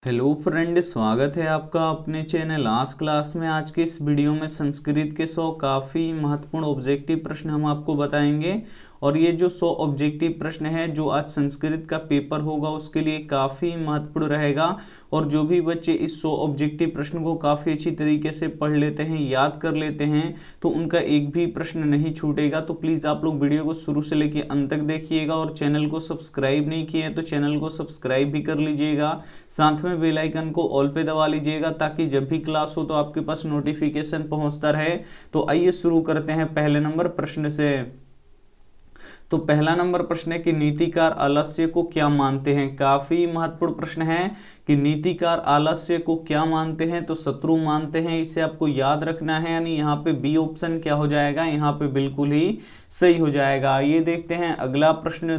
Hello friend, स्वागत है आपका अपने चैनल आज क्लास में। आज के इस वीडियो में संस्कृत के 100 काफ़ी महत्वपूर्ण ऑब्जेक्टिव प्रश्न हम आपको बताएंगे। और ये जो 100 ऑब्जेक्टिव प्रश्न है जो आज संस्कृत का पेपर होगा उसके लिए काफ़ी महत्वपूर्ण रहेगा। और जो भी बच्चे इस 100 ऑब्जेक्टिव प्रश्न को काफ़ी अच्छी तरीके से पढ़ लेते हैं, याद कर लेते हैं, तो उनका एक भी प्रश्न नहीं छूटेगा। तो प्लीज़ आप लोग वीडियो को शुरू से लेकर अंत तक देखिएगा। और चैनल को सब्सक्राइब नहीं किए हैं तो चैनल को सब्सक्राइब भी कर लीजिएगा। साथ में बेल आइकन को ऑल पे दबा लीजिएगा ताकि जब भी क्लास हो तो आपके पास नोटिफिकेशन पहुंचता रहे। तो आइए शुरू करते हैं पहले नंबर प्रश्न से। तो पहला नंबर प्रश्न है कि नीतिकार आलस्य को क्या मानते हैं। काफी महत्वपूर्ण प्रश्न है कि नीतिकार आलस्य को क्या मानते हैं, तो शत्रु मानते हैं। इसे आपको याद रखना है, यानी यहाँ पे बी ऑप्शन क्या हो जाएगा, यहाँ पे बिल्कुल ही सही हो जाएगा। ये देखते हैं अगला प्रश्न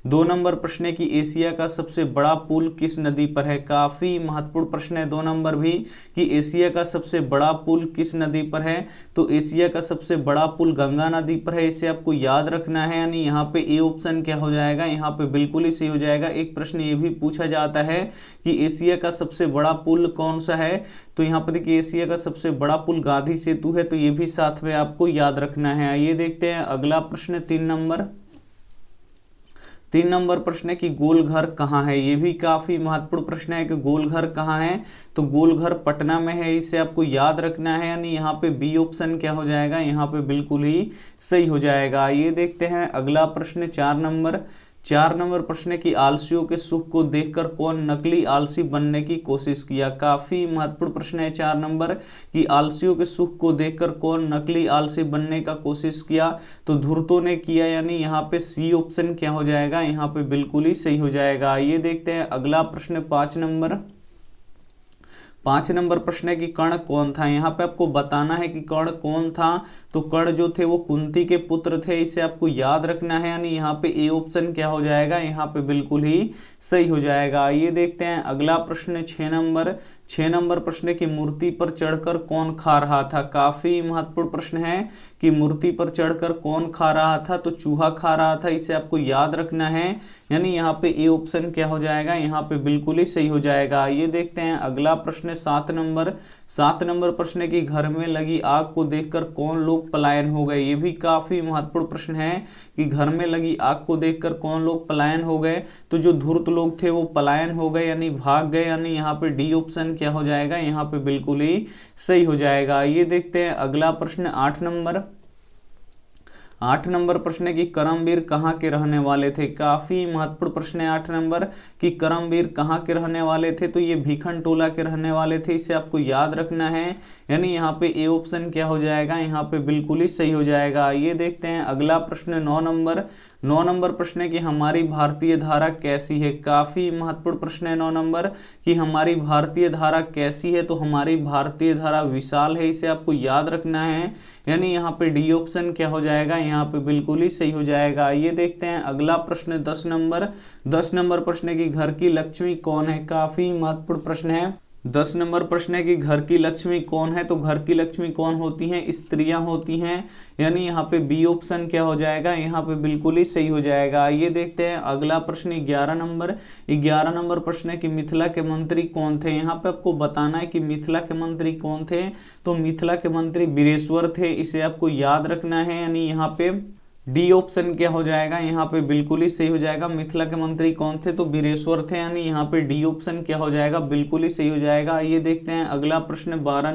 दो नंबर प्रश्न है कि एशिया का सबसे बड़ा पुल किस नदी पर है। काफी महत्वपूर्ण प्रश्न है 2 नंबर भी कि एशिया का सबसे बड़ा पुल किस नदी पर है। तो एशिया का सबसे बड़ा पुल गंगा नदी पर है, इसे आपको याद रखना है। यानी यहाँ पे ए ऑप्शन क्या हो जाएगा, यहाँ पे बिल्कुल ही सही हो जाएगा। एक प्रश्न ये भी पूछा जाता है कि एशिया का सबसे बड़ा पुल कौन सा है, तो यहाँ पर देखिए एशिया का सबसे बड़ा पुल गांधी सेतु है, तो ये भी साथ में आपको याद रखना है। ये देखते हैं अगला प्रश्न 3 नंबर प्रश्न है कि गोलघर कहाँ है। ये भी काफी महत्वपूर्ण प्रश्न है कि गोलघर कहाँ है, तो गोलघर पटना में है, इसे आपको याद रखना है। यानी यहाँ पे बी ऑप्शन क्या हो जाएगा, यहाँ पे बिल्कुल ही सही हो जाएगा। ये देखते हैं अगला प्रश्न 4 नंबर प्रश्न है कि आलसियों के सुख को देखकर कौन नकली आलसी बनने की कोशिश किया। काफी महत्वपूर्ण प्रश्न है 4 नंबर कि आलसियों के सुख को देखकर कौन नकली आलसी बनने का कोशिश किया, तो धूर्तों ने किया। यानी यहाँ पे सी ऑप्शन क्या हो जाएगा, यहाँ पे बिल्कुल ही सही हो जाएगा। ये देखते हैं अगला प्रश्न 5 नंबर प्रश्न है कि कर्ण कौन था। यहाँ पे आपको बताना है कि कर्ण कौन था, तो कर्ण जो थे वो कुंती के पुत्र थे, इसे आपको याद रखना है। यानी यहाँ पे ए ऑप्शन क्या हो जाएगा, यहाँ पे बिल्कुल ही सही हो जाएगा। ये देखते हैं अगला प्रश्न 6 नंबर प्रश्न है कि मूर्ति पर चढ़कर कौन खा रहा था। काफी महत्वपूर्ण प्रश्न है कि मूर्ति पर चढ़कर कौन खा रहा था, तो चूहा खा रहा था, इसे आपको याद रखना है। यानी यहाँ पे ए ऑप्शन क्या हो जाएगा, यहाँ पे बिल्कुल ही सही हो जाएगा। ये देखते हैं अगला प्रश्न 7 नंबर प्रश्न है कि घर में लगी आग को देखकर कौन लोग पलायन हो गए। ये भी काफी महत्वपूर्ण प्रश्न है कि घर में लगी आग को देखकर कौन लोग पलायन हो गए, तो जो धूर्त लोग थे वो पलायन हो गए, यानी भाग गए। यानी यहाँ पे डी ऑप्शन क्या हो जाएगा, यहाँ पे बिल्कुल ही सही हो जाएगा। ये देखते हैं अगला प्रश्न 8 नंबर प्रश्न है कि करमवीर कहाँ के रहने वाले थे। काफी महत्वपूर्ण प्रश्न है 8 नंबर कि करमवीर कहाँ के रहने वाले थे, तो ये भीखनटोला के रहने वाले थे, इसे आपको याद रखना है। यानी यहाँ पे ए ऑप्शन क्या हो जाएगा, यहाँ पे बिल्कुल ही सही हो जाएगा। ये देखते हैं अगला प्रश्न 9 नंबर प्रश्न है कि हमारी भारतीय धारा कैसी है। काफी महत्वपूर्ण प्रश्न है 9 नंबर कि हमारी भारतीय धारा कैसी है, तो हमारी भारतीय धारा विशाल है, इसे आपको याद रखना है। यानी यहाँ पे डी ऑप्शन क्या हो जाएगा, यहाँ पे बिल्कुल ही सही हो जाएगा। ये देखते हैं अगला प्रश्न 10 नंबर प्रश्न है कि घर की लक्ष्मी कौन है। काफी महत्वपूर्ण प्रश्न है 10 नंबर प्रश्न है कि घर की लक्ष्मी कौन है, तो घर की लक्ष्मी कौन होती हैं, स्त्रियां होती हैं। यानी यहाँ पे बी ऑप्शन क्या हो जाएगा, यहाँ पे बिल्कुल ही सही हो जाएगा। ये देखते हैं अगला प्रश्न 11 नंबर प्रश्न है कि मिथिला के मंत्री कौन थे। यहाँ पे आपको बताना है कि मिथिला के मंत्री कौन थे, तो मिथिला के मंत्री वीरेश्वर थे, इसे आपको याद रखना है। यानी यहाँ पे डी ऑप्शन क्या हो जाएगा, यहाँ पे बिल्कुल ही सही हो जाएगा। मिथिला के मंत्री कौन थे, तो वीरेश्वर थे, यानी यहाँ पे डी ऑप्शन क्या हो जाएगा, बिल्कुल ही सही हो जाएगा। ये देखते हैं अगला प्रश्न 12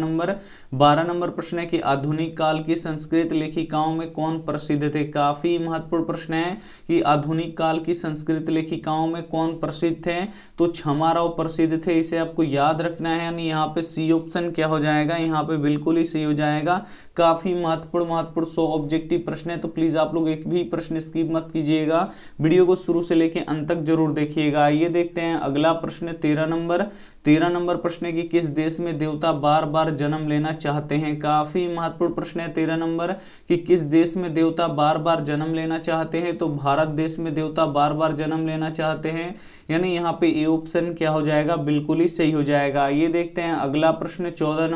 नंबर प्रश्न है कि आधुनिक काल की संस्कृत लेखिकाओं में कौन प्रसिद्ध थे। काफी महत्वपूर्ण प्रश्न है कि आधुनिक काल की संस्कृत लेखिकाओं में कौन प्रसिद्ध थे, तो क्षमाराव प्रसिद्ध थे, इसे आपको याद रखना है। यानी यहाँ पे सी ऑप्शन क्या हो जाएगा, यहाँ पे बिल्कुल ही सही हो जाएगा। काफी महत्वपूर्ण 100 ऑब्जेक्टिव प्रश्न है, तो प्लीज आप लोग एक भी प्रश्न स्किप मत कीजिएगा, वीडियो को शुरू से लेकर अंत तक जरूर देखिएगा। ये देखते हैं अगला प्रश्न 13 नंबर प्रश्न है कि किस देश में देवता बार बार जन्म लेना चाहते हैं। काफी महत्वपूर्ण प्रश्न है 13 नंबर कि किस देश में देवता बार बार जन्म लेना चाहते हैं, तो भारत देश में देवता बार बार जन्म लेना चाहते हैं। यानी यहाँ पे ए ऑप्शन क्या हो जाएगा, बिल्कुल ही सही हो जाएगा। ये देखते हैं अगला प्रश्न 14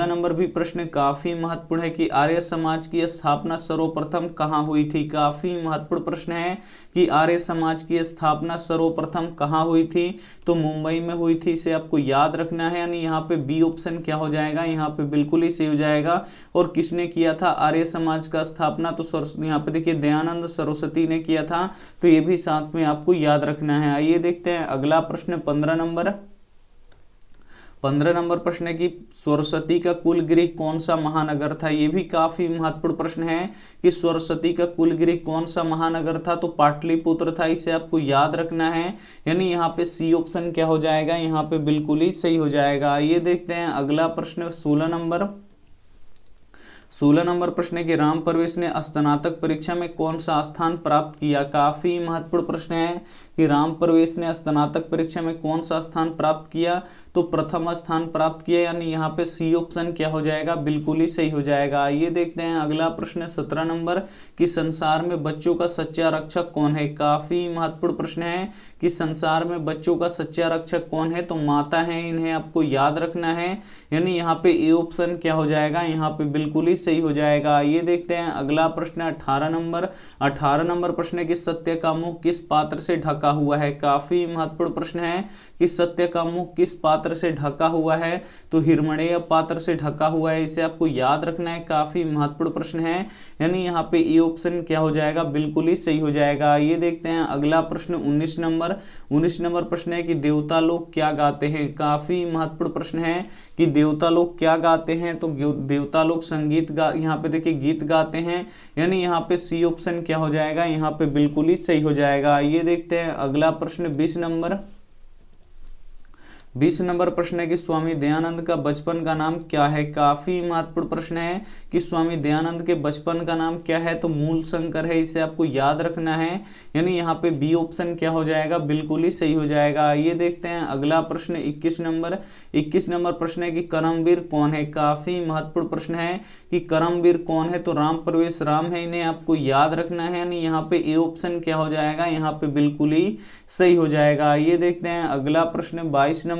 नंबर भी प्रश्न काफी महत्वपूर्ण है कि आर्य समाज की स्थापना सर्वप्रथम कहाँ हुई थी? काफी महत्वपूर्ण प्रश्न है कि आर्य समाज की स्थापना सर्वप्रथम कहाँ हुई थी? तो मुंबई में हुई थी, इसे आपको याद रखना है। यानी यहाँ पे बी ऑप्शन क्या हो जाएगा? यहाँ पे बिल्कुल ही सही हो जाएगा। और किसने किया था आर्य समाज का स्थापना? तो यहाँ पे देखिए दयानंद सरस्वती ने किया था, तो ये भी साथ में आपको याद रखना है। आइए देखते हैं अगला प्रश्न 15 नंबर। 15 नंबर प्रश्न है कि सरस्वती का कुल गृह कौन सा महानगर था? ये भी काफी महत्वपूर्ण प्रश्न है कि सरस्वती का कुल गृह कौन सा महानगर था? तो पाटलिपुत्र था, इसे आपको याद रखना है। यानी यहाँ पे सी ऑप्शन क्या हो जाएगा? यहाँ पे बिल्कुल ही सही हो जाएगा। ये देखते हैं अगला प्रश्न 16 नंबर। 16 नंबर प्रश्न है कि राम परवेश ने स्नातक परीक्षा में कौन सा स्थान प्राप्त किया? काफी महत्वपूर्ण प्रश्न है कि राम परवेश ने स्नातक परीक्षा में कौन सा स्थान प्राप्त किया? तो प्रथम स्थान प्राप्त किया। यानी यहाँ पे सी ऑप्शन क्या हो जाएगा? बिल्कुल ही सही हो जाएगा। ये देखते हैं अगला प्रश्न 17 नंबर कि संसार में बच्चों का सच्चा रक्षक कौन है? काफी महत्वपूर्ण प्रश्न है कि संसार में बच्चों का सच्चा रक्षक कौन है? तो माता है, इन्हें आपको याद रखना है। यानी यहाँ पे ए ऑप्शन क्या हो जाएगा? यहाँ पे बिल्कुल ही सही हो जाएगा। ये देखते हैं अगला प्रश्न 18 नंबर। 18 नंबर प्रश्न है कि सत्य का मुंह किस पात्र से ढका हुआ है? काफी महत्वपूर्ण प्रश्न है कि सत्य का मुंह किस पात्र से ढका हुआ है? तो हिरण्मयी पात्र से ढका हुआ है, इसे आपको याद रखना है। काफी महत्वपूर्ण प्रश्न है। यानी यहाँ पे ए ऑप्शन क्या हो जाएगा? बिल्कुल ही सही हो जाएगा। ये देखते हैं अगला प्रश्न 19 नंबर। 19 नंबर प्रश्न है कि देवता लोग क्या गाते हैं? काफी महत्वपूर्ण प्रश्न है कि देवता लोग क्या गाते हैं? तो देवता लोग संगीत यहाँ पे देखिए गीत गाते हैं। यानी यहाँ पे सी ऑप्शन क्या हो जाएगा? यहाँ पे बिल्कुल ही सही हो जाएगा। ये देखते हैं अगला प्रश्न 20 नंबर। 20 नंबर प्रश्न है कि स्वामी दयानंद का बचपन का नाम क्या है? काफी महत्वपूर्ण प्रश्न है कि स्वामी दयानंद के बचपन का नाम क्या है? तो मूल शंकर है, इसे आपको याद रखना है। यानी यहाँ पे बी ऑप्शन क्या हो जाएगा? बिल्कुल ही सही हो जाएगा। ये देखते हैं अगला प्रश्न 21 नंबर। 21 नंबर प्रश्न है कि करमवीर कौन है? काफी महत्वपूर्ण प्रश्न है कि करमवीर कौन है? तो राम परवेश राम है, इन्हें आपको याद रखना है। यानी यहाँ पे ए ऑप्शन क्या हो जाएगा? यहाँ पे बिल्कुल ही सही हो जाएगा। ये देखते हैं अगला प्रश्न 22 नंबर।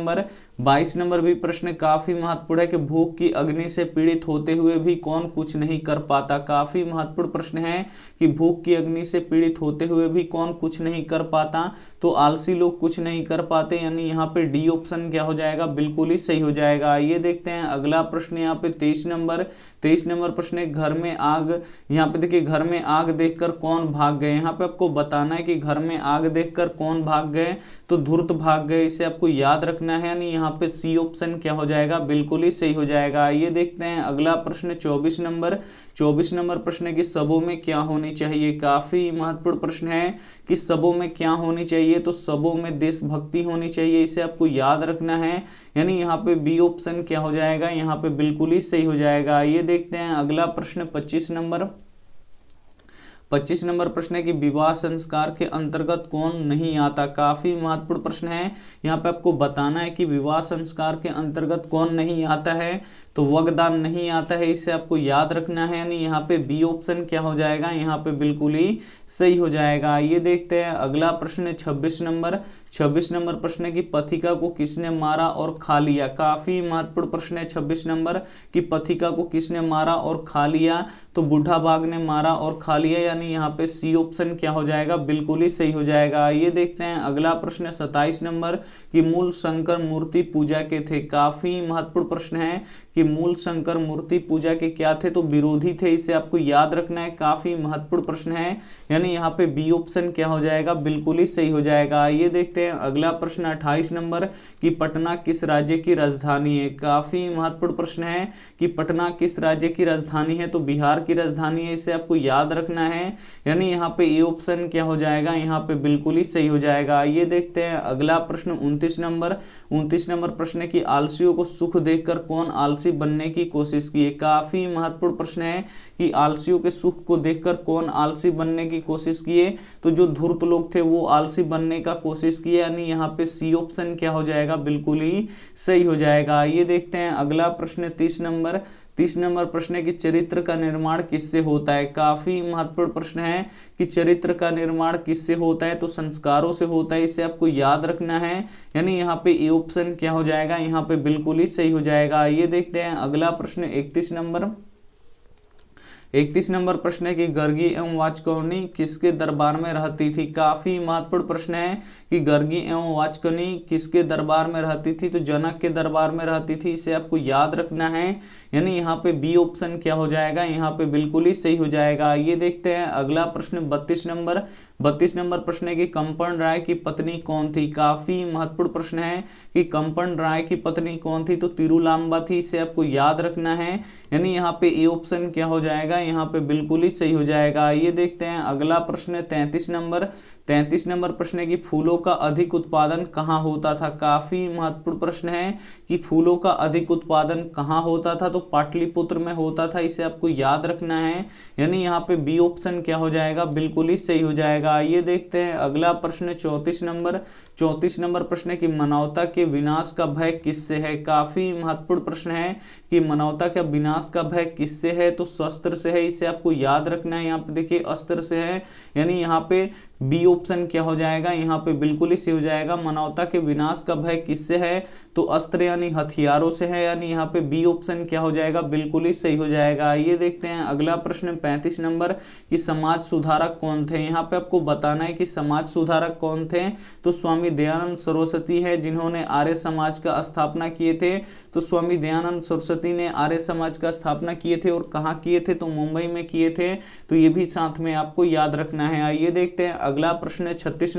22 नंबर भी प्रश्न काफी महत्वपूर्ण है कि भूख की अग्नि से पीड़ित होते हुए भी कौन कुछ नहीं कर पाता? काफी महत्वपूर्ण प्रश्न है कि भूख की अग्नि से पीड़ित होते हुए भी कौन कुछ नहीं कर पाता? तो आलसी लोग कुछ नहीं कर पाते। यानी यहाँ पे डी ऑप्शन क्या हो जाएगा? बिल्कुल ही सही हो जाएगा। ये देखते हैं अगला प्रश्न यहाँ पे 23 नंबर। 23 नंबर प्रश्न है घर में आग। यहाँ पे देखिए घर में आग देखकर कौन भाग गए? यहाँ पे आपको बताना है कि घर में आग देखकर कौन भाग गए? तो धूर्त भाग गए, इसे आपको याद रखना है। यानी यहाँ पे सी ऑप्शन क्या हो जाएगा? बिल्कुल ही सही हो जाएगा। ये देखते हैं अगला प्रश्न 24 नंबर। 24 नंबर प्रश्न है कि सबों में क्या होनी चाहिए? काफी महत्वपूर्ण प्रश्न है कि सबों में क्या होनी चाहिए? तो सबों में देशभक्ति होनी चाहिए, इसे आपको याद रखना है। यानी यहाँ पे बी ऑप्शन क्या हो जाएगा? यहाँ पे बिल्कुल ही सही हो जाएगा। ये देखते हैं अगला प्रश्न 25 नंबर। 25 नंबर प्रश्न है कि विवाह संस्कार के अंतर्गत कौन नहीं आता? काफी महत्वपूर्ण प्रश्न है। यहाँ पे आपको बताना है कि विवाह संस्कार के अंतर्गत कौन नहीं आता है? तो वगदान नहीं आता है, इसे आपको याद रखना है। यानी यहाँ पे बी ऑप्शन क्या हो जाएगा? यहाँ पे बिल्कुल ही सही हो जाएगा। ये देखते हैं अगला प्रश्न 26 नंबर। 26 नंबर प्रश्न है कि पथिका को किसने मारा और खा लिया? काफी महत्वपूर्ण प्रश्न है 26 नंबर कि पथिका को किसने मारा और खा लिया? तो बूढ़ा बाघ ने मारा और खा लिया। यानी यहाँ पे सी ऑप्शन क्या हो जाएगा? बिल्कुल ही सही हो जाएगा। ये देखते हैं अगला प्रश्न 27 नंबर कि मूल शंकर मूर्ति पूजा के थे। काफी महत्वपूर्ण प्रश्न है कि मूल शंकर मूर्ति पूजा के क्या थे? तो विरोधी थे, इसे आपको याद रखना है। काफी महत्वपूर्ण प्रश्न है। यानी यहाँ पे बी ऑप्शन क्या हो जाएगा? बिल्कुल ही सही हो जाएगा। ये देखते हैं अगला प्रश्न 28 नंबर कि पटना किस राज्य की राजधानी है? काफी महत्वपूर्ण प्रश्न है कि पटना किस राज्य की राजधानी है? तो बिहार की राजधानी है, इसे आपको याद रखना है। यानी यहाँ पे ए ऑप्शन क्या हो जाएगा? यहाँ पे बिल्कुल ही सही हो जाएगा। ये देखते हैं अगला प्रश्न 29 नंबर। 29 नंबर प्रश्न है कि आलसियों को सुख देखकर कौन आलसी बनने की कोशिश किए? काफी महत्वपूर्ण प्रश्न है कि आलसियों के सुख को देखकर कौन आलसी बनने की कोशिश किए? तो जो धूर्त लोग थे वो आलसी बनने का कोशिश किए। यानी यहाँ पे सी ऑप्शन क्या हो जाएगा? बिल्कुल ही सही हो जाएगा। ये देखते हैं अगला प्रश्न 30 नंबर। 30 नंबर प्रश्न है कि चरित्र का निर्माण किससे होता है? काफी महत्वपूर्ण प्रश्न है कि चरित्र का निर्माण किससे होता है? तो संस्कारों से होता है, इसे आपको याद रखना है। यानी यहाँ पे ए ऑप्शन क्या हो जाएगा? यहाँ पे बिल्कुल ही सही हो जाएगा। ये देखते हैं अगला प्रश्न 31 नंबर। 31 नंबर प्रश्न है कि गर्गी एवं वाचकौनी किसके दरबार में रहती थी। काफी महत्वपूर्ण प्रश्न है कि गर्गी एवं वाचकौनी किसके दरबार में रहती थी, तो जनक के दरबार में रहती थी। इसे आपको याद रखना है, यानी यहाँ पे बी ऑप्शन क्या हो जाएगा, यहाँ पे बिल्कुल ही सही हो जाएगा। ये देखते हैं अगला प्रश्न 32 नंबर प्रश्न है कि कंपन राय की पत्नी कौन थी। काफी महत्वपूर्ण प्रश्न है कि कंपन राय की पत्नी कौन थी, तो तिरुलांबा थी। इसे आपको याद रखना है, यानी यहाँ पे ए ऑप्शन क्या हो जाएगा, यहाँ पे बिल्कुल ही सही हो जाएगा। ये देखते हैं अगला प्रश्न 33 नंबर प्रश्न है कि फूलों का अधिक उत्पादन कहाँ होता था। काफी महत्वपूर्ण प्रश्न है कि फूलों का अधिक उत्पादन कहाँ होता था, तो पाटलिपुत्र में होता था। इसे आपको याद रखना है, यानी यहाँ पे बी ऑप्शन क्या हो जाएगा, बिल्कुल ही सही हो जाएगा। ये देखते हैं अगला प्रश्न 34 नंबर प्रश्न है कि मानवता के विनाश का भय किससे है। काफी महत्वपूर्ण प्रश्न है कि मानवता का विनाश का भय किससे है, तो शस्त्र से है। इसे आपको याद रखना है, यहाँ पे देखिए अस्त्र से है, यानी यहाँ पे बी ऑप्शन क्या हो जाएगा, यहाँ पे बिल्कुल ही सही हो जाएगा। मानवता के विनाश का भय किससे है, तो अस्त्र यानी हथियारों से है, यानी यहाँ पे बी ऑप्शन क्या हो जाएगा, बिल्कुल ही सही हो जाएगा। ये देखते हैं अगला प्रश्न 35 नंबर कि समाज सुधारक कौन थे। यहाँ पे आपको बताना है कि समाज सुधारक कौन थे, तो स्वामी दयानंद सरस्वती है, जिन्होंने आर्य समाज का स्थापना किए थे। तो स्वामी दयानंद सरस्वती ने आर्य समाज का स्थापना किए थे, और कहाँ किए थे, तो मुंबई में किए थे। तो ये भी साथ में आपको याद रखना है। आइए देखते हैं अगला प्रश्न है 36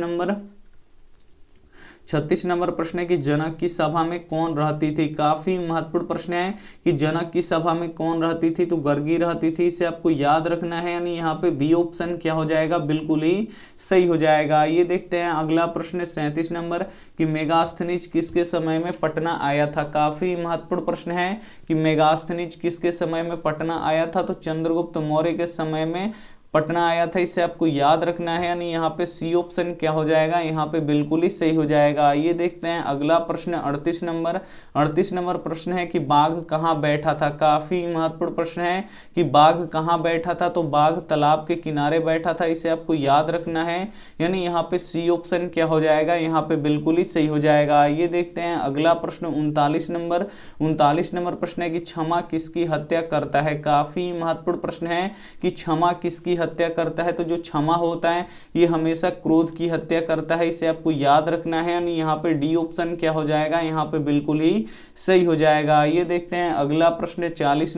नंबर प्रश्न है कि जनक की सभा में कौन रहती थी। काफी महत्वपूर्ण प्रश्न है कि जनक की सभा में कौन रहती थी, तो गर्गी रहती थी। इसे आपको याद रखना है, यानी यहाँ पे बी ऑप्शन क्या हो जाएगा, बिल्कुल ही सही हो जाएगा। ये देखते हैं अगला प्रश्न 37 नंबर कि मेगास्थनीज किसके समय में पटना आया था। काफी महत्वपूर्ण प्रश्न है कि मेगास्थनीज किसके समय में पटना आया था, तो चंद्रगुप्त मौर्य के समय में पटना आया था। इसे आपको याद रखना है, यानी यहाँ पे सी ऑप्शन क्या हो जाएगा, यहाँ पे बिल्कुल ही सही हो जाएगा। ये देखते हैं अगला प्रश्न 38 नंबर प्रश्न है कि बाघ कहाँ बैठा था। काफी महत्वपूर्ण प्रश्न है कि बाघ कहाँ बैठा था, तो बाघ तालाब के किनारे बैठा था। इसे आपको याद रखना है, यानी यहाँ पे सी ऑप्शन क्या हो जाएगा, यहाँ पे बिल्कुल ही सही हो जाएगा। ये देखते हैं अगला प्रश्न 39 नंबर प्रश्न है कि क्षमा किसकी हत्या करता है। काफी महत्वपूर्ण प्रश्न है कि क्षमा किसकी हत्या करता है, तो जो क्षमा होता है ये हमेशा क्रोध की हत्या करता है। इसे आपको याद रखना है, यानी यहाँ पे डी ऑप्शन क्या हो जाएगा, यहाँ पे बिल्कुल ही सही हो जाएगा। ये देखते हैं अगला प्रश्न 40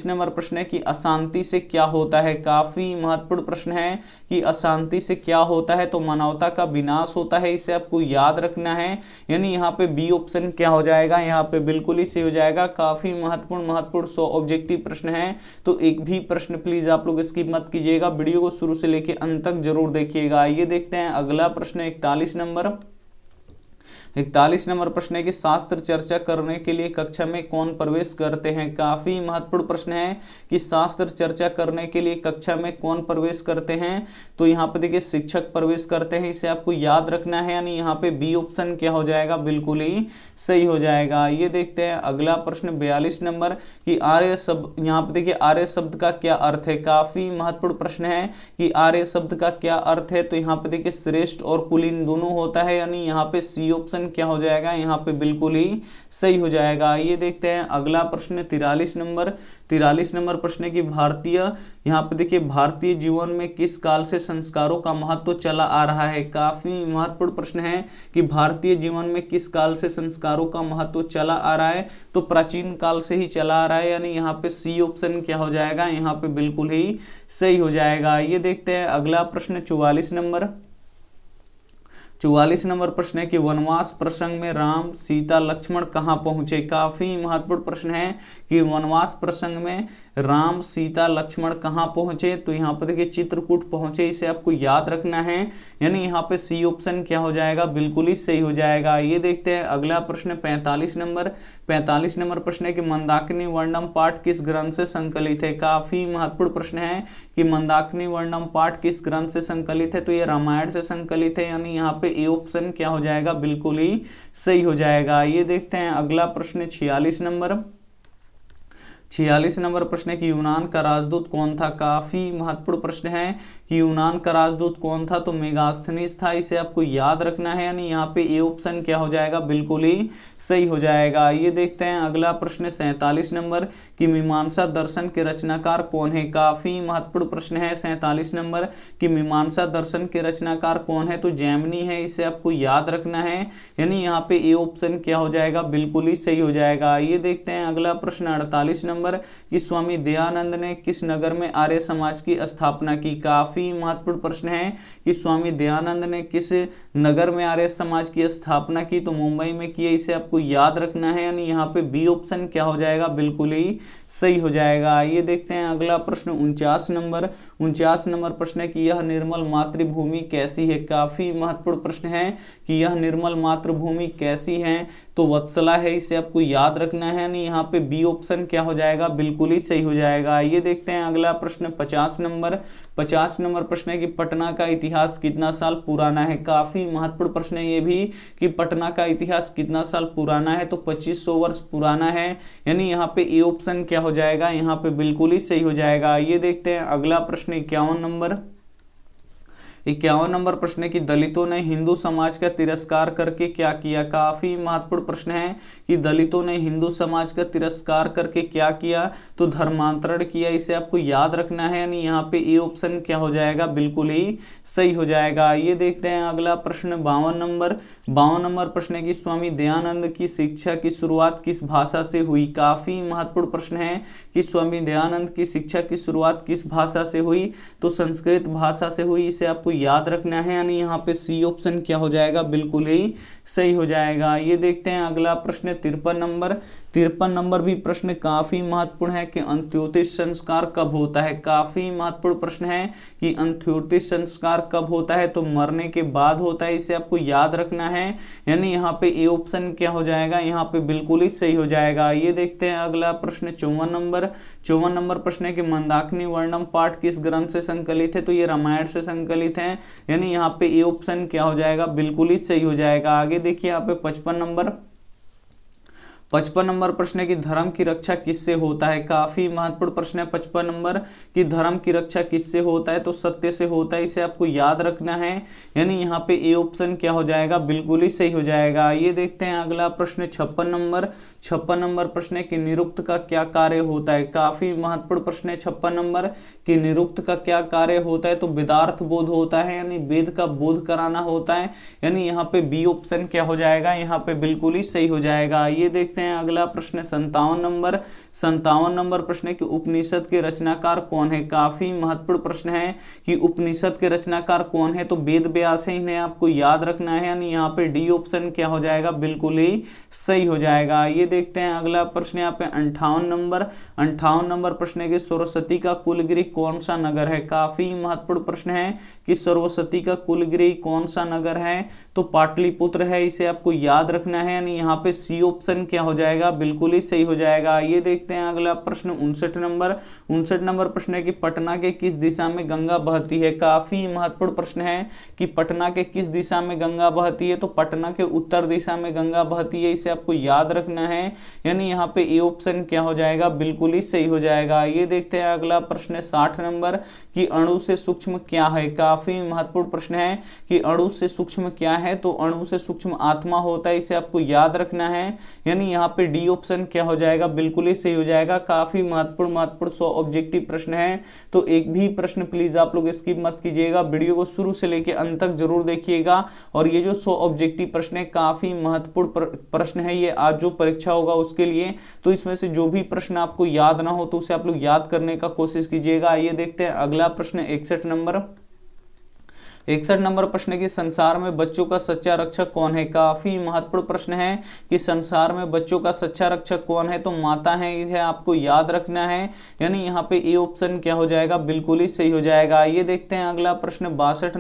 नंबर प्रश्न है कि अशांति से क्या होता है। काफी महत्वपूर्ण प्रश्न है कि अशांति से क्या होता है, तो मानवता का विनाश होता है। इसे आपको याद रखना है, यानी यहाँ पे बी ऑप्शन क्या हो जाएगा, यहाँ पे बिल्कुल ही सही हो जाएगा। काफी महत्वपूर्ण 100 ऑब्जेक्टिव प्रश्न है, तो एक भी प्रश्न प्लीज आप लोग स्किप मत कीजिएगा, वीडियो को शुरू से लेकर अंत तक जरूर देखिएगा। ये देखते हैं अगला प्रश्न 41 नंबर प्रश्न है कि शास्त्र चर्चा करने के लिए कक्षा में कौन प्रवेश करते हैं। काफी महत्वपूर्ण प्रश्न है कि शास्त्र चर्चा करने के लिए कक्षा में कौन प्रवेश करते हैं, तो यहाँ पे देखिए शिक्षक प्रवेश करते हैं। इसे आपको याद रखना है, यानी यहाँ पे बी ऑप्शन क्या हो जाएगा, बिल्कुल ही सही हो जाएगा। ये देखते हैं अगला प्रश्न 42 नंबर कि आर्य शब्द, यहाँ पे देखिए आर्य शब्द का क्या अर्थ है। काफी महत्वपूर्ण प्रश्न है कि आर्य शब्द का क्या अर्थ है, तो यहाँ पे देखिए श्रेष्ठ और कुलीन दोनों होता है, यानी यहाँ पे सी ऑप्शन क्या हो जाएगा, यहाँ पे बिल्कुल ही सही हो जाएगा। ये देखते हैं अगला प्रश्न 43 नंबर प्रश्न है कि भारतीय, यहाँ पे देखिए भारतीय जीवन में किस काल से संस्कारों का महत्व चला आ रहा है। काफी महत्वपूर्ण प्रश्न है कि भारतीय जीवन में किस काल से संस्कारों का महत्व चला आ रहा है, तो प्राचीन काल से ही चला आ रहा है, यानी यहाँ पे सी ऑप्शन क्या हो जाएगा, यहाँ पे बिल्कुल ही सही हो जाएगा। ये देखते हैं अगला प्रश्न 44 नंबर प्रश्न है कि वनवास प्रसंग में राम सीता लक्ष्मण कहाँ पहुंचे। काफी महत्वपूर्ण प्रश्न है कि वनवास प्रसंग में राम सीता लक्ष्मण कहाँ पहुंचे, तो यहाँ पर देखिए चित्रकूट पहुंचे। इसे आपको याद रखना है, यानी यहाँ पे सी ऑप्शन क्या हो जाएगा, बिल्कुल ही सही हो जाएगा। ये देखते हैं अगला प्रश्न 45 नंबर प्रश्न है कि मंदाकिनी वर्णम पाठ किस ग्रंथ से संकलित है। काफी महत्वपूर्ण प्रश्न है कि मंदाकिनी वर्णम पाठ किस ग्रंथ से संकलित है, तो ये रामायण से संकलित है, यानी यहाँ पे ए ऑप्शन क्या हो जाएगा, बिल्कुल ही सही हो जाएगा। ये देखते हैं अगला प्रश्न 46 46 नंबर प्रश्न है कि यूनान का राजदूत कौन था। काफी महत्वपूर्ण प्रश्न है कि यूनान का राजदूत कौन था, तो मेगास्थनीज था। इसे आपको याद रखना है, यानी यहाँ पे ए ऑप्शन क्या हो जाएगा, बिल्कुल ही सही हो जाएगा। ये देखते हैं अगला प्रश्न 47 नंबर कि मीमांसा दर्शन के रचनाकार कौन है। काफी महत्वपूर्ण प्रश्न है 47 नंबर कि मीमांसा दर्शन के रचनाकार कौन है, तो जैमिनी है। इसे आपको याद रखना है, यानी यहाँ पे ए ऑप्शन क्या हो जाएगा, बिल्कुल ही सही हो जाएगा। ये देखते हैं अगला प्रश्न 48 नंबर कि स्वामी दयानंद ने किस नगर में आर्य समाज की स्थापना की। काफी महत्वपूर्ण प्रश्न है कि स्वामी दयानंद ने किस नगर में आर्य समाज की स्थापना की, तो मुंबई में की है। इसे आपको याद रखना है, यानी यहाँ पे बी ऑप्शन क्या हो जाएगा, बिल्कुल ही सही हो जाएगा। ये देखते हैं अगला प्रश्न 49 नंबर प्रश्न है कि यह निर्मल मातृभूमि कैसी है। काफी महत्वपूर्ण प्रश्न है कि यह निर्मल मातृभूमि कैसी है, तो वत्सला है। इसे आपको याद रखना है, यानी यहाँ पे बी ऑप्शन क्या हो जाएगा, बिल्कुल ही सही हो जाएगा। ये देखते हैं अगला प्रश्न 50 नंबर प्रश्न है कि पटना का इतिहास कितना साल पुराना है। काफी महत्वपूर्ण प्रश्न है ये भी कि पटना का इतिहास कितना साल पुराना है, तो 2500 वर्ष पुराना है, यानी यहाँ पे ए ऑप्शन क्या हो जाएगा, यहाँ पे बिल्कुल ही सही हो जाएगा। ये देखते हैं अगला प्रश्न 51 नंबर प्रश्न है कि दलितों ने हिंदू समाज का तिरस्कार करके क्या किया। काफी महत्वपूर्ण प्रश्न है कि दलितों ने हिंदू समाज का तिरस्कार करके क्या किया, तो धर्मांतरण किया। इसे आपको याद रखना है, यानी यहाँ पे ए ऑप्शन क्या हो जाएगा, बिल्कुल ही सही हो जाएगा। ये देखते हैं अगला प्रश्न 52 नंबर प्रश्न है कि स्वामी दयानंद की शिक्षा की शुरुआत किस भाषा से हुई। काफी महत्वपूर्ण प्रश्न है कि स्वामी दयानंद की शिक्षा की शुरुआत किस भाषा से हुई, तो संस्कृत भाषा से हुई। इसे आपको याद रखना है, यानी यहाँ पे सी ऑप्शन क्या हो जाएगा, बिल्कुल ही सही हो जाएगा। ये देखते हैं अगला प्रश्न 53 नंबर भी प्रश्न काफी महत्वपूर्ण है कि अंत्योदय संस्कार कब होता है। काफी महत्वपूर्ण प्रश्न है कि अंत्योदय संस्कार कब होता है, तो मरने के बाद होता है। इसे आपको याद रखना है, यानी यहाँ पे ए ऑप्शन क्या हो जाएगा, यहाँ पे बिल्कुल ही सही हो जाएगा। ये देखते हैं अगला प्रश्न 54 नंबर प्रश्न है कि मंदाकिनी वर्णम पाठ किस ग्रंथ से संकलित है, तो ये रामायण से संकलित है, यानी यहाँ पे ए ऑप्शन क्या हो जाएगा, बिल्कुल ही सही हो जाएगा। आगे देखिए यहाँ पे 55 नंबर प्रश्न है कि धर्म की रक्षा किससे होता है। काफी महत्वपूर्ण प्रश्न है 55 नंबर कि धर्म की रक्षा किससे होता है, तो सत्य से होता है। इसे आपको याद रखना है, यानी यहाँ पे ए ऑप्शन क्या हो जाएगा, बिल्कुल ही सही हो जाएगा। ये देखते हैं अगला प्रश्न 56 नंबर प्रश्न है कि निरुक्त का क्या कार्य होता है। काफी महत्वपूर्ण प्रश्न है 56 नंबर कि निरुक्त का क्या कार्य होता है, तो वेदार्थ बोध होता है, यानी वेद का बोध कराना होता है, यानी यहाँ पे बी ऑप्शन क्या हो जाएगा, यहाँ पे बिल्कुल ही सही हो जाएगा। ये देखते हैं अगला प्रश्न 57 नंबर प्रश्न है कि उपनिषद के रचनाकार कौन है। काफी महत्वपूर्ण प्रश्न है कि उपनिषद के रचनाकार कौन है, तो वेद व्यास है, इन्हें आपको याद रखना है, यानी यहाँ पे डी ऑप्शन क्या हो जाएगा, बिल्कुल ही सही हो जाएगा। ये देखते हैं अगला प्रश्न यहाँ पे 58 नंबर प्रश्न है कि सरस्वती का कुलगृह कौन सा नगर है। काफी महत्वपूर्ण प्रश्न है कि सरस्वती का कुलगृह कौन सा नगर है, तो पाटलिपुत्र है। इसे आपको याद रखना है, यानी यहाँ पे सी ऑप्शन क्या हो जाएगा, बिल्कुल ही सही हो जाएगा। ये देखते हैं अगला प्रश्न 59 नंबर प्रश्न है कि पटना के किस दिशा में गंगा बहती है। काफी महत्वपूर्ण प्रश्न है कि पटना के किस दिशा में गंगा बहती है, तो पटना के उत्तर दिशा में गंगा बहती है। इसे आपको याद रखना है, यानी यहाँ पे ए ऑप्शन क्या हो जाएगा, बिल्कुल ही सही हो जाएगा। ये देखते हैं अगला प्रश्न 60 नंबर कि अणु से सूक्ष्म क्या है। काफी महत्वपूर्ण प्रश्न है कि अणु से सूक्ष्म क्या है, तो अणु से सूक्ष्म आत्मा होता है। इसे आपको याद रखना है, यानी यहाँ पे डी ऑप्शन क्या हो जाएगा, बिल्कुल ही सही हो जाएगा। काफी महत्वपूर्ण 100 ऑब्जेक्टिव प्रश्न है, तो एक भी प्रश्न प्लीज आप लोग स्किप मत कीजिएगा, वीडियो को शुरू से लेकर अंत तक जरूर देखिएगा। और ये जो 100 ऑब्जेक्टिव प्रश्न है काफी महत्वपूर्ण प्रश्न है, ये आज जो परीक्षा होगा उसके लिए, तो इसमें से जो भी प्रश्न आपको याद ना हो तो उसे आप लोग याद करने का कोशिश कीजिएगा। ये देखते हैं अगला प्रश्न 61 नंबर प्रश्न है कि संसार में बच्चों का सच्चा रक्षक कौन है। काफी महत्वपूर्ण प्रश्न है कि संसार में बच्चों का सच्चा रक्षक कौन है, तो माता है, इसे आपको याद रखना है, यानी यहाँ पे ए ऑप्शन क्या हो जाएगा, बिल्कुल ही सही हो जाएगा। ये देखते हैं अगला प्रश्न 62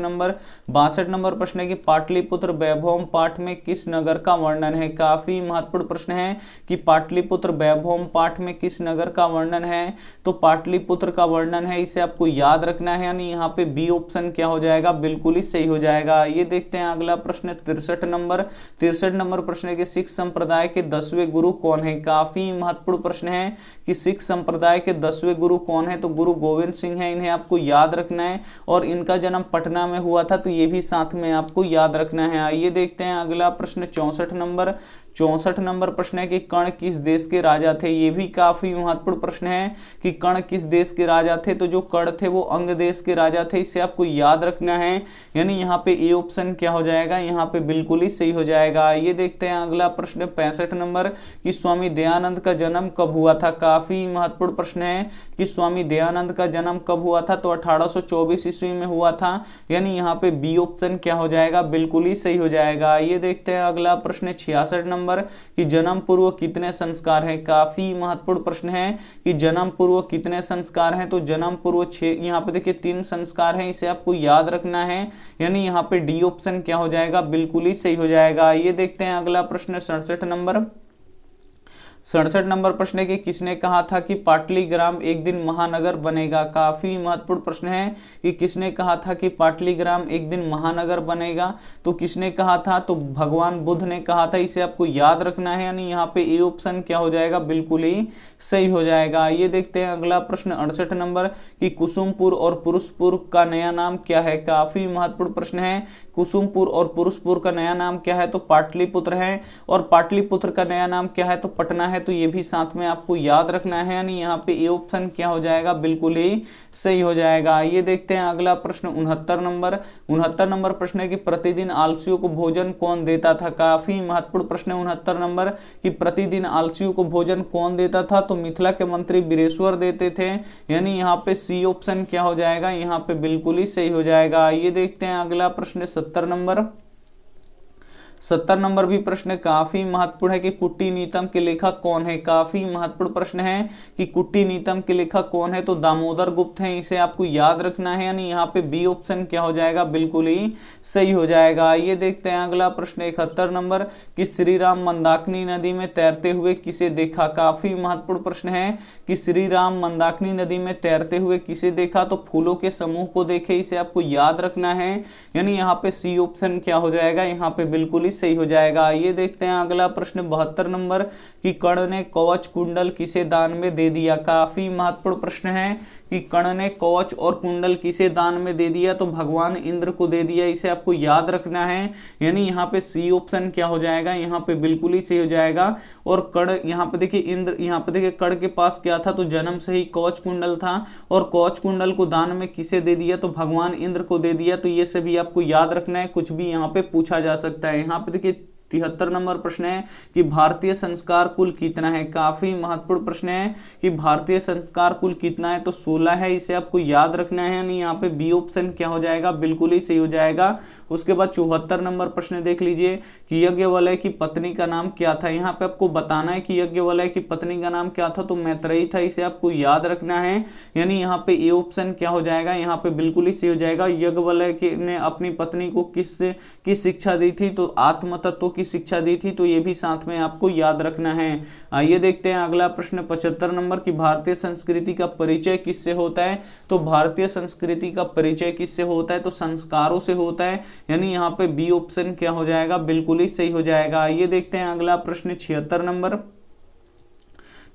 नंबर प्रश्न है कि पाटलिपुत्र वैभव पाठ में किस नगर का वर्णन है। काफी महत्वपूर्ण प्रश्न है कि पाटलिपुत्र वैभव पाठ में किस नगर का वर्णन है, तो पाटलिपुत्र का वर्णन है। इसे आपको याद रखना है, यानी यहाँ पे बी ऑप्शन क्या हो जाएगा, बिल्कुल ही सही हो जाएगा। ये देखते हैं अगला प्रश्न 63 नंबर। 63 नंबर प्रश्न है कि सिख संप्रदाय के 10वें गुरु कौन है। काफी महत्वपूर्ण प्रश्न है कि सिख संप्रदाय के 10वें गुरु कौन है, तो गुरु गोविंद सिंह है, इन्हें आपको याद रखना है। और इनका जन्म पटना में हुआ था, तो ये भी साथ में आपको याद रखना है। आइए देखते हैं अगला प्रश्न 64 नंबर। 64 नंबर प्रश्न है कि कर्ण किस देश के राजा थे। ये भी काफी महत्वपूर्ण प्रश्न है कि कर्ण किस देश के राजा थे, तो जो कर्ण थे वो अंग देश के राजा थे, इसे आपको याद रखना है। यानी यहाँ पे ए ऑप्शन क्या हो जाएगा, यहाँ पे बिल्कुल ही सही हो जाएगा। ये देखते हैं अगला प्रश्न 65 नंबर कि स्वामी दयानंद का जन्म कब हुआ था। काफी महत्वपूर्ण प्रश्न है कि स्वामी दयानंद का जन्म कब हुआ था, तो 1824 ईस्वी में हुआ था। यानी यहाँ पे बी ऑप्शन क्या हो जाएगा, बिल्कुल ही सही हो जाएगा। ये देखते हैं अगला प्रश्न 66 नंबर कि जन्म पूर्व कितने संस्कार हैं। काफी महत्वपूर्ण प्रश्न है कि जन्म पूर्व कितने संस्कार हैं, तो जन्म पूर्व 6, यहाँ पे देखिए 3 संस्कार हैं, इसे आपको याद रखना है। यानी यहाँ पे डी ऑप्शन क्या हो जाएगा, बिल्कुल ही सही हो जाएगा। ये देखते हैं अगला प्रश्न 67 नंबर। 67 नंबर प्रश्न है कि किसने कहा था कि पाटलीग्राम एक दिन महानगर बनेगा। काफी महत्वपूर्ण प्रश्न है कि किसने कहा था कि पाटलीग्राम एक दिन महानगर बनेगा, तो किसने कहा था, तो भगवान बुद्ध ने कहा था, इसे आपको याद रखना है। यानी यहाँ पे ए ऑप्शन क्या हो जाएगा, बिल्कुल ही सही हो जाएगा। ये देखते हैं अगला प्रश्न 68 नंबर कि कुसुमपुर और पुरुषपुर का नया नाम क्या है। काफी महत्वपूर्ण प्रश्न है। कुसुमपुर और पुरुषपुर का नया नाम क्या है, तो पाटलिपुत्र है। और पाटलिपुत्र का नया नाम क्या है, तो पटना है, तो ये भी साथ में आपको याद रखना है। यानी यहाँ पे ए ऑप्शन क्या हो जाएगा, बिल्कुल ही सही हो जाएगा। ये देखते हैं अगला प्रश्न 69 नंबर। 69 नंबर प्रश्न है कि प्रतिदिन आलसियों को भोजन कौन देता था। काफी महत्वपूर्ण प्रश्न है 69 नंबर कि प्रतिदिन आलसियों को भोजन कौन देता था, तो मिथिला के मंत्री बीरेश्वर देते थे। यानी यहाँ पे सी ऑप्शन क्या हो जाएगा, यहाँ पे बिल्कुल ही सही हो जाएगा। ये देखते हैं अगला प्रश्न 70 नंबर। 70 नंबर भी प्रश्न काफी महत्वपूर्ण है कि कुट्टी नीतम के लेखक कौन है। काफी महत्वपूर्ण प्रश्न है कि कुट्टी नीतम के लेखक कौन है, तो दामोदर गुप्त हैं, इसे आपको याद रखना है। यानी यहाँ पे बी ऑप्शन क्या हो जाएगा, बिल्कुल ही सही हो जाएगा। ये देखते हैं अगला प्रश्न 71 नंबर कि श्री राम मंदाकिनी नदी में तैरते हुए किसे देखा। काफी महत्वपूर्ण प्रश्न है कि श्री राम मंदाकिनी नदी में तैरते हुए किसे देखा, तो फूलों के समूह को देखे, इसे आपको याद रखना है। यानी यहाँ पे सी ऑप्शन क्या हो जाएगा, यहाँ पे बिल्कुल सही हो जाएगा। ये देखते हैं अगला प्रश्न 72 नंबर कि कर्ण ने कवच कुंडल किसे दान में दे दिया। काफी महत्वपूर्ण प्रश्न है कि कर्ण ने कवच और कुंडल किसे दान में दे दिया, तो भगवान इंद्र को दे दिया, इसे आपको याद रखना है। यानी यहाँ पे सी ऑप्शन क्या हो जाएगा, यहाँ पे बिल्कुल ही सही हो जाएगा। और कर्ण, यहाँ पे देखिए इंद्र, यहाँ पे देखिए कर्ण के पास क्या था, तो जन्म से ही कवच कुंडल था, और कवच कुंडल को दान में किसे दे दिया, तो भगवान इंद्र को दे दिया। तो ये सभी आपको याद रखना है, कुछ भी यहाँ पे पूछा जा सकता है। यहाँ पे देखिए 73 नंबर प्रश्न है कि भारतीय संस्कार कुल कितना है। काफी महत्वपूर्ण प्रश्न है कि भारतीय संस्कार कुल कितना है, तो 16 है, इसे आपको याद रखना है। यानी यहाँ पे बी ऑप्शन क्या हो जाएगा, बिल्कुल ही सही हो जाएगा। उसके बाद 74 नंबर प्रश्न देख लीजिए कि यज्ञवल्क्य की पत्नी का नाम क्या था। यहाँ पे आपको बताना है कि यज्ञवल्क्य की पत्नी का नाम क्या था, तो मैत्रेयी था, इसे आपको याद रखना है। यानी यहाँ पे ए ऑप्शन क्या हो जाएगा, यहाँ पे बिल्कुल ही सही हो जाएगा। यज्ञवल्क्य ने अपनी पत्नी को किस शिक्षा दी थी, तो आत्म तत्व की शिक्षा दी थी, तो ये भी साथ में आपको याद रखना है। आइए देखते हैं अगला प्रश्न 75 नंबर कि भारतीय संस्कृति का परिचय किससे होता है। तो भारतीय संस्कृति का परिचय किससे होता है, तो संस्कारों से होता है। यानी यहाँ पे बी ऑप्शन क्या हो जाएगा, बिल्कुल ही सही हो जाएगा। ये देखते हैं अगला प्रश्न 76 नंबर।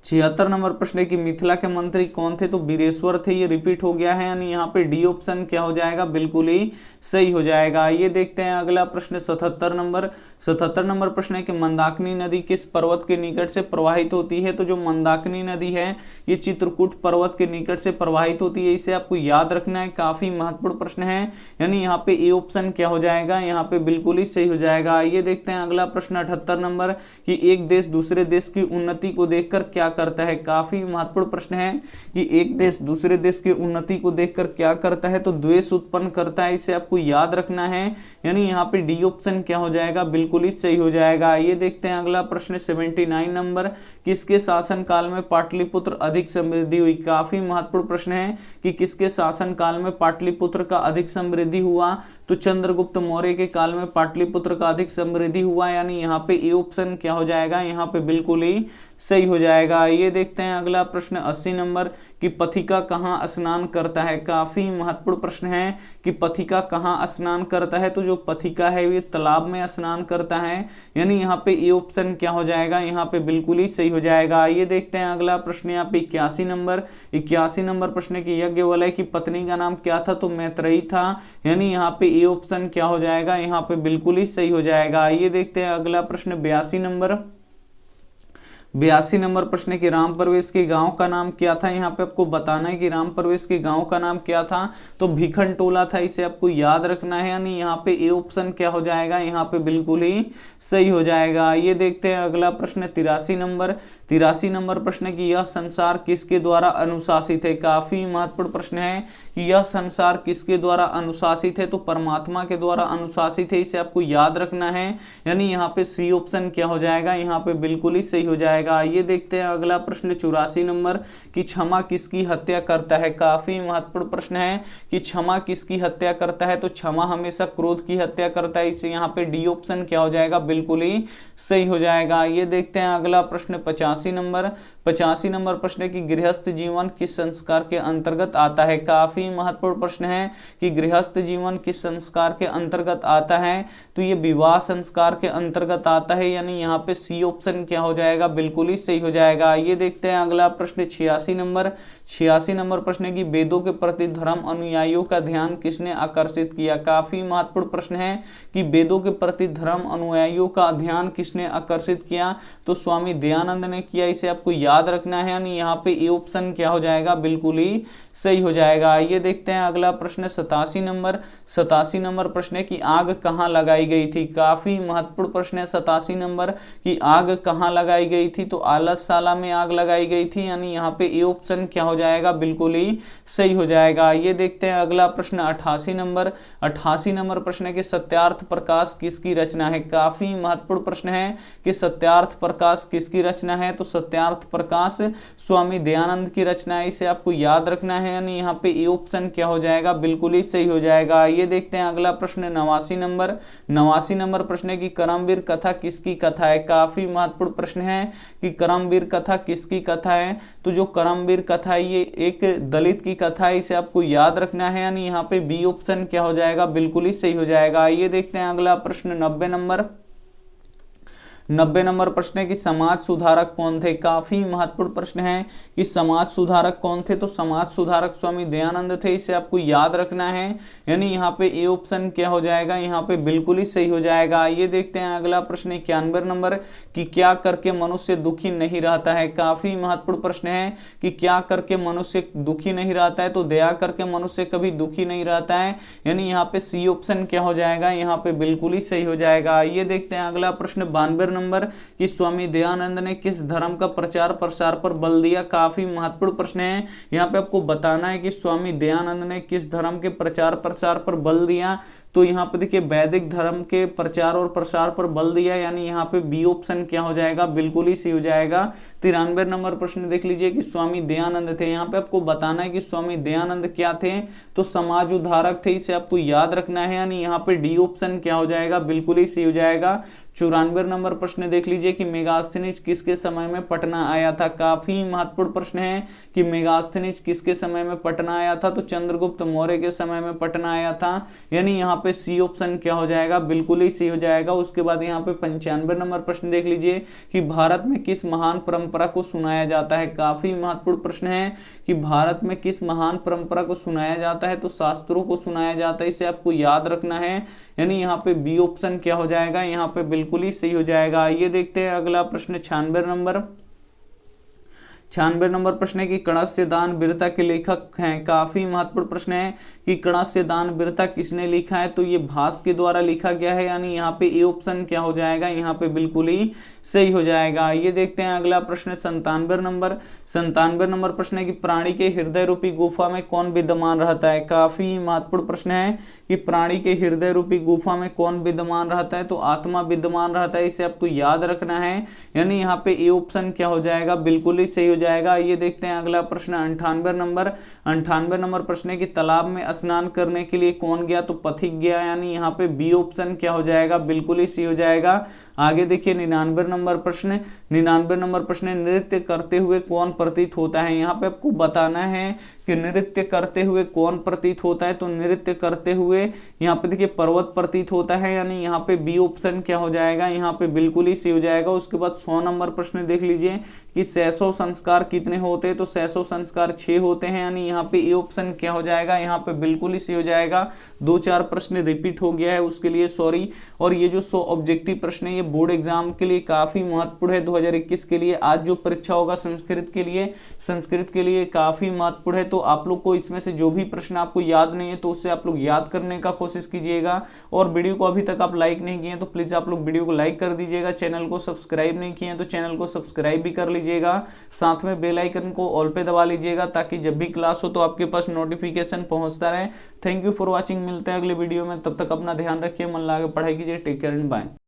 76 नंबर प्रश्न है कि मिथिला के मंत्री कौन थे, तो बीरेश्वर थे, ये रिपीट हो गया है। यानी यहाँ पे डी ऑप्शन क्या हो जाएगा, बिल्कुल ही सही हो जाएगा। ये देखते हैं अगला प्रश्न 77 नंबर। 77 नंबर प्रश्न है कि मंदाकिनी नदी किस पर्वत के निकट से प्रवाहित होती है। तो जो मंदाकिनी नदी है ये चित्रकूट पर्वत के निकट से प्रवाहित होती है, इसे आपको याद रखना है। काफी महत्वपूर्ण प्रश्न है। यानी यहाँ पे ए ऑप्शन क्या हो जाएगा, यहाँ पे बिल्कुल ही सही हो जाएगा। ये देखते हैं अगला प्रश्न 78 नंबर कि एक देश दूसरे देश की उन्नति को देखकर क्या करता है। काफी महत्वपूर्ण प्रश्न है कि एक देश दूसरे देश की उन्नति को देखकर क्या करता है, तो द्वेष उत्पन्न करता है, इसे आपको याद रखना है। यानी यहाँ पे डी ऑप्शन क्या हो जाएगा, बिल्कुल ही सही हो जाएगा। ये देखते हैं अगला प्रश्न 79 नंबर किसके शासन काल में पाटलिपुत्र अधिक समृद्धि हुई। काफी महत्वपूर्ण प्रश्न है कि किसके शासन काल में पाटलिपुत्र का अधिक समृद्धि हुआ, तो चंद्रगुप्त मौर्य के काल में पाटलिपुत्र का अधिक समृद्धि हुआ। यानी यहाँ पे ए ऑप्शन क्या हो जाएगा, यहाँ पे बिल्कुल ही सही हो जाएगा। जाएगा। ये देखते हैं अगला प्रश्न 80 नंबर कि पथिका कहाँ स्नान करता है। काफी महत्वपूर्ण प्रश्न है कि पथिका कहाँ स्नान करता है। तो जो पथिका है ये तालाब में स्नान करता है, यानी यहाँ पे ये ऑप्शन क्या हो जाएगा, यहाँ पे बिल्कुल ही सही हो जाएगा। ये देखते हैं अगला प्रश्न यहाँ पे 81 नंबर प्रश्न की यज्ञवल्क्य की पत्नी का नाम क्या था। तो मैत्रेयी था, यानी यहाँ पे ये ऑप्शन क्या हो जाएगा, यहाँ पे बिल्कुल ही सही हो जाएगा। ये देखते हैं अगला प्रश्न 82 नंबर प्रश्न की राम प्रवेश के गांव का नाम क्या था। यहाँ पे आपको बताना है कि राम प्रवेश के गांव का नाम क्या था। तो भीखन टोला था, इसे आपको याद रखना है, यानी यहाँ पे ए ऑप्शन क्या हो जाएगा, यहाँ पे बिल्कुल ही सही हो जाएगा। ये देखते हैं अगला प्रश्न 83 नंबर प्रश्न की यह संसार किसके द्वारा अनुशासित है। काफी महत्वपूर्ण प्रश्न है कि यह संसार किसके द्वारा अनुशासित है। तो परमात्मा के द्वारा अनुशासित है, इसे आपको याद रखना है, यानी यहाँ पे सी ऑप्शन क्या हो जाएगा, यहाँ पे बिल्कुल ही सही हो जाएगा। ये देखते हैं अगला प्रश्न 84 नंबर कि क्षमा किसकी हत्या करता है। काफी महत्वपूर्ण प्रश्न है कि क्षमा किसकी हत्या करता है। तो क्षमा हमेशा क्रोध की हत्या करता है, इसे यहाँ पे डी ऑप्शन क्या हो जाएगा, बिल्कुल ही सही हो जाएगा। ये देखते हैं अगला प्रश्न 85 नंबर प्रश्न की गृहस्थ जीवन किस संस्कार के अंतर्गत आता है। काफी महत्वपूर्ण प्रश्न है कि गृहस्थ जीवन किस संस्कार के अंतर्गत आता है। तो ये विवाह संस्कार के अंतर्गत आता है, यानी यहाँ पे सी ऑप्शन क्या हो जाएगा, बिल्कुल ही सही हो जाएगा। ये देखते हैं अगला प्रश्न 86 नंबर प्रश्न की वेदों के प्रति धर्म अनुयायियों का ध्यान किसने आकर्षित किया। काफी महत्वपूर्ण प्रश्न है कि वेदों के प्रति धर्म अनुयायियों का ध्यान किसने आकर्षित किया। तो स्वामी दयानंद ने किया, इसे आपको याद रखना है, यानी यहाँ पे ए ऑप्शन क्या हो जाएगा, बिल्कुल ही सही हो जाएगा। ये देखते हैं अगला प्रश्न 87 नंबर प्रश्न है कि आग कहाँ लगाई गई थी। काफी महत्वपूर्ण प्रश्न है 87 नंबर कि आग कहाँ लगाई गई थी। तो आलसशाला में आग लगाई गई थी, यानी यहाँ पे ए ऑप्शन क्या हो जाएगा, बिल्कुल ही सही हो जाएगा। ये देखते हैं अगला प्रश्न 88 नंबर प्रश्न के सत्यार्थ प्रकाश किसकी रचना है। काफी महत्वपूर्ण प्रश्न है कि सत्यार्थ प्रकाश किसकी रचना है। तो सत्यार्थ प्रकाश स्वामी दयानंद की रचना है, इसे आपको याद रखना है, यानी यहाँ पे ए ऑप्शन क्या हो जाएगा, बिल्कुल ही सही हो जाएगा। ये देखते हैं अगला प्रश्न 89 नंबर प्रश्न की करमवीर कथा किसकी कथा है। काफी महत्वपूर्ण प्रश्न है कि करमवीर कथा किसकी कथा है। तो जो करमवीर कथा है ये एक दलित की कथा है, इसे आपको याद रखना है, यानी यहाँ पे बी ऑप्शन क्या हो जाएगा, बिल्कुल ही सही हो जाएगा। ये देखते हैं अगला प्रश्न 90 नंबर प्रश्न है कि समाज सुधारक कौन थे। काफी महत्वपूर्ण प्रश्न है कि समाज सुधारक कौन थे। तो समाज सुधारक स्वामी दयानंद थे, इसे आपको याद रखना है, यानी यहाँ पे ए ऑप्शन क्या हो जाएगा, यहाँ पे बिल्कुल ही सही हो जाएगा। ये देखते हैं अगला प्रश्न 91 नंबर कि क्या करके मनुष्य दुखी नहीं रहता है। काफी महत्वपूर्ण प्रश्न है कि क्या करके मनुष्य दुखी नहीं रहता है। तो दया करके मनुष्य कभी दुखी नहीं रहता है, यानी यहाँ पे सी ऑप्शन क्या हो जाएगा, यहाँ पे बिल्कुल ही सही हो जाएगा। ये देखते हैं अगला प्रश्न 92 नंबर कि स्वामी दयानंद ने किस धर्म का प्रचार प्रसार पर बल दिया। काफी महत्वपूर्ण प्रश्न है, यहाँ पे आपको बताना है कि स्वामी दयानंद ने किस धर्म के प्रचार प्रसार पर बल दिया। तो यहाँ पे देखिए वैदिक धर्म के प्रचार और प्रसार पर बल दिया, यानी यहाँ पे बी ऑप्शन क्या हो जाएगा, बिल्कुल ही सही हो जाएगा। 93 नंबर प्रश्न देख लीजिए कि स्वामी दयानंद थे, यहाँ पे आपको बताना है कि स्वामी दयानंद क्या थे। तो समाज उद्धारक थे, इसे आपको याद रखना है, यानी यहाँ पे डी ऑप्शन क्या हो जाएगा, बिल्कुल ही सही हो जाएगा। 94 नंबर प्रश्न देख लीजिए कि मेगास्थनीज किसके समय में पटना आया था। काफी महत्वपूर्ण प्रश्न है कि मेगास्थनीज किसके समय में पटना आया था। तो चंद्रगुप्त मौर्य के समय में पटना आया था, यानी यहाँ पे सी ऑप्शन क्या हो जाएगा, बिल्कुल ही सही हो जाएगा। उसके बाद यहाँ पे 95 नंबर प्रश्न देख लीजिए कि भारत में किस महान परंपरा को सुनाया जाता है। काफी महत्वपूर्ण प्रश्न है कि भारत में किस महान परंपरा को सुनाया जाता है। तो शास्त्रों को सुनाया जाता है, इसे आपको याद रखना है, यानी यहाँ पे बी ऑप्शन क्या हो जाएगा, यहाँ पे बिल्कुल ही सही हो जाएगा। ये देखते हैं अगला प्रश्न 96 नंबर प्रश्न है कि कणस्य दान वीरता के लेखक हैं। काफी महत्वपूर्ण प्रश्न है कि कणस्य दान वीरता किसने लिखा है। तो ये भास के द्वारा लिखा गया है, यानी यहाँ पे ए ऑप्शन क्या हो जाएगा, यहाँ पे बिल्कुल ही सही हो जाएगा। ये देखते हैं अगला प्रश्न 97 नंबर प्रश्न है कि प्राणी के हृदय रूपी गुफा में कौन विद्यमान रहता है। काफी महत्वपूर्ण प्रश्न है कि प्राणी के हृदय रूपी गुफा में कौन विद्यमान रहता है। तो आत्मा विद्यमान रहता है, इसे आपको याद रखना है, यानी यहाँ पे ए ऑप्शन क्या हो जाएगा, बिल्कुल ही सही हो जाएगा। ये देखते हैं अगला प्रश्न 98 नंबर प्रश्न है कि तालाब में स्नान करने के लिए कौन गया, तो पथिक गया, यानी यहाँ पे बी ऑप्शन क्या हो जाएगा, बिल्कुल ही सी हो जाएगा। आगे देखिए 99 नंबर प्रश्न, 99 नंबर प्रश्न, नृत्य करते हुए कौन प्रतीत होता है। यहाँ पे आपको बताना है कि नृत्य करते हुए कौन प्रतीत होता है, तो नृत्य करते हुए यहाँ पे देखिए पर्वत प्रतीत होता है, यानी यहाँ पे बी ऑप्शन क्या हो जाएगा, यहाँ पे बिल्कुल ही सी हो जाएगा। उसके बाद 100 नंबर प्रश्न देख लीजिए कि 600 संस्कार कितने होते हैं, तो 600 संस्कार 6 होते हैं, यानी यहाँ पे ए ऑप्शन क्या हो जाएगा, यहाँ पे बिल्कुल ही सी हो जाएगा। 2-4 प्रश्न रिपीट हो गया है, उसके लिए सॉरी। और ये जो 100 ऑब्जेक्टिव प्रश्न है ये बोर्ड एग्जाम के लिए काफी महत्वपूर्ण है 2021 के लिए। आज जो परीक्षा होगा संस्कृत के लिए काफी महत्वपूर्ण है, तो आप लोग को इसमें से जो भी प्रश्न आपको याद नहीं है तो उससे आप लोग याद करने का कोशिश कीजिएगा। और वीडियो को अभी तक आप लाइक नहीं किए तो प्लीज आप लोग वीडियो को लाइक कर दीजिएगा। चैनल को सब्सक्राइब नहीं किए तो चैनल को सब्सक्राइब भी कर लीजिएगा। साथ में बेल आइकन को ऑल पे दबा लीजिएगा ताकि जब भी क्लास हो तो आपके पास नोटिफिकेशन पहुंचता रहे। थैंक यू फॉर वॉचिंग, मिलते हैं अगले वीडियो में, तब तक अपना ध्यान रखिए, मन लगा पढ़ाई कीजिए, टेक केयर एंड बाय।